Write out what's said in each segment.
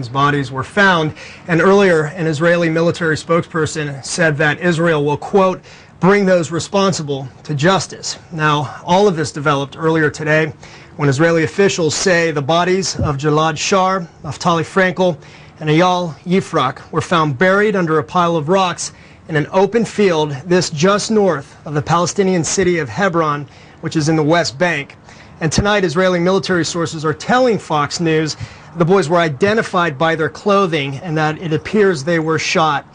Palestinians' bodies were found. And earlier, an Israeli military spokesperson said that Israel will, quote, bring those responsible to justice. Now, all of this developed earlier today when Israeli officials say the bodies of Gilad Shaar, Naftali Frankel, and Eyal Yifrak were found buried under a pile of rocks in an open field, this just north of the Palestinian city of Hebron, which is in the West Bank. And tonight, Israeli military sources are telling Fox News the boys were identified by their clothing and that it appears they were shot.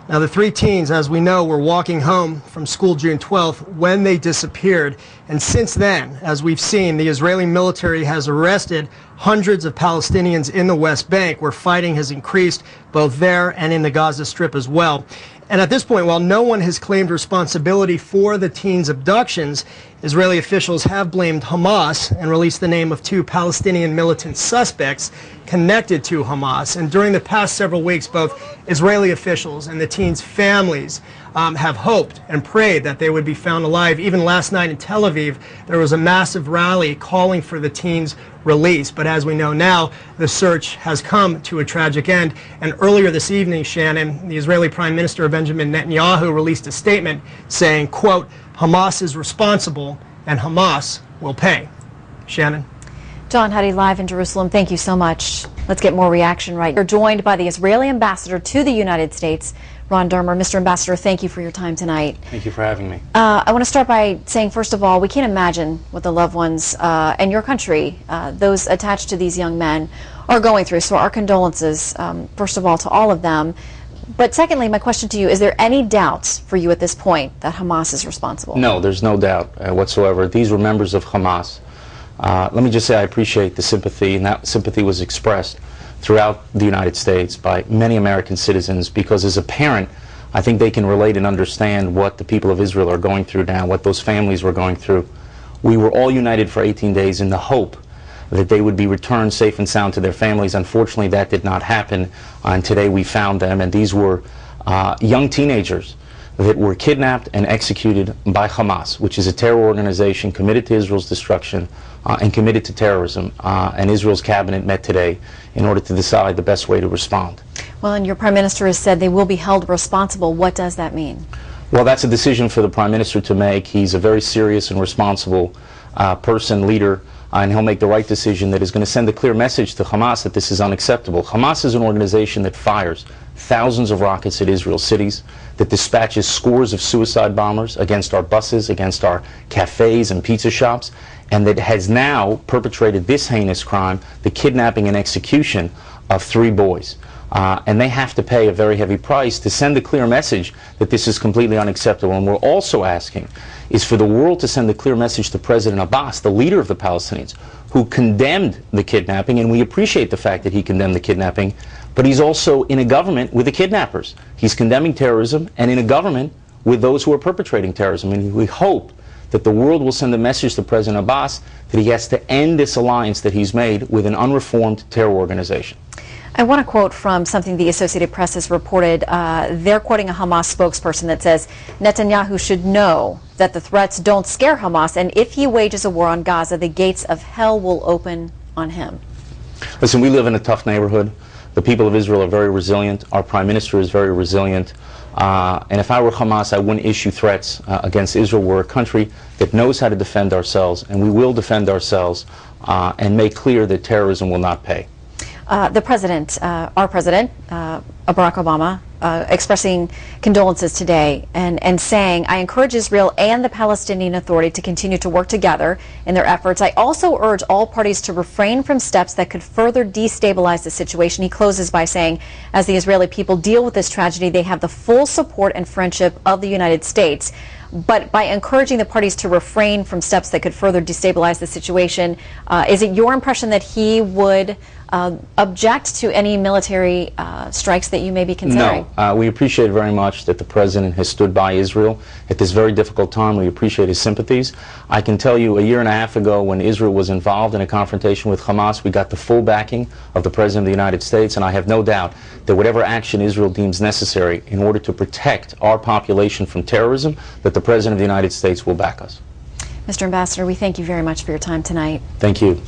Now, the three teens, as we know, were walking home from school June 12th when they disappeared. And since then, as we've seen, the Israeli military has arrested hundreds of Palestinians in the West Bank, where fighting has increased both there and in the Gaza Strip as well. And at this point, while no one has claimed responsibility for the teens' abductions, Israeli officials have blamed Hamas and released the name of two Palestinian militant suspects connected to Hamas. And during the past several weeks, both Israeli officials and the teens' families have hoped and prayed that they would be found alive. Even last night in Tel Aviv, there was a massive rally calling for the teens' release. But as we know now, the search has come to a tragic end. And earlier this evening, Shannon, the Israeli Prime Minister Benjamin Netanyahu released a statement saying, quote, Hamas is responsible and Hamas will pay. Shannon? John Huddy, live in Jerusalem. Thank you so much. Let's get more reaction right. You're joined by the Israeli ambassador to the United States, Ron Dermer. Mr. Ambassador, thank you for your time tonight. Thank you for having me. I want to start by saying, first of all, we can't imagine what the loved ones and your country, those attached to these young men, are going through. So our condolences, first of all, to all of them. But secondly, my question to you, is there any doubts for you at this point that Hamas is responsible? No, there's no doubt whatsoever. These were members of Hamas. Let me just say I appreciate the sympathy, and that sympathy was expressed throughout the United States by many American citizens, because as a parent, I think they can relate and understand what the people of Israel are going through now, what those families were going through. We were all united for 18 days in the hope that they would be returned safe and sound to their families. Unfortunately, that did not happen, and today we found them, and these were young teenagers that were kidnapped and executed by Hamas, which is a terror organization committed to Israel's destruction and committed to terrorism. And Israel's cabinet met today in order to decide the best way to respond. Well, and your Prime Minister has said they will be held responsible. What does that mean? Well, that's a decision for the Prime Minister to make. He's a very serious and responsible person, leader, and he'll make the right decision that is going to send a clear message to Hamas that this is unacceptable. Hamas is an organization that fires thousands of rockets at Israel's cities, that dispatches scores of suicide bombers against our buses, against our cafes and pizza shops, and that has now perpetrated this heinous crime, the kidnapping and execution of 3 boys. And they have to pay a very heavy price to send a clear message that this is completely unacceptable. And we're also asking is for the world to send a clear message to President Abbas, the leader of the Palestinians, who condemned the kidnapping, and we appreciate the fact that he condemned the kidnapping, but he's also in a government with the kidnappers. He's condemning terrorism and in a government with those who are perpetrating terrorism. And we hope that the world will send a message to President Abbas that he has to end this alliance that he's made with an unreformed terror organization. I want to quote from something the Associated Press has reported. They're quoting a Hamas spokesperson that says, Netanyahu should know that the threats don't scare Hamas, and if he wages a war on Gaza, the gates of hell will open on him. Listen, we live in a tough neighborhood. The people of Israel are very resilient. Our Prime Minister is very resilient. And if I were Hamas, I wouldn't issue threats against Israel. We're a country that knows how to defend ourselves, and we will defend ourselves and make clear that terrorism will not pay. The president, our president, Barack Obama, expressing condolences today and saying, I encourage Israel and the Palestinian Authority to continue to work together in their efforts. I also urge all parties to refrain from steps that could further destabilize the situation. He closes by saying, as the Israeli people deal with this tragedy, they have the full support and friendship of the United States. But by encouraging the parties to refrain from steps that could further destabilize the situation, is it your impression that he would object to any military strikes that you may be considering? No. We appreciate very much that the President has stood by Israel at this very difficult time. We appreciate his sympathies. I can tell you, a year and a half ago, when Israel was involved in a confrontation with Hamas, we got the full backing of the President of the United States, and I have no doubt that whatever action Israel deems necessary in order to protect our population from terrorism, that the President of the United States will back us. Mr. Ambassador, we thank you very much for your time tonight. Thank you.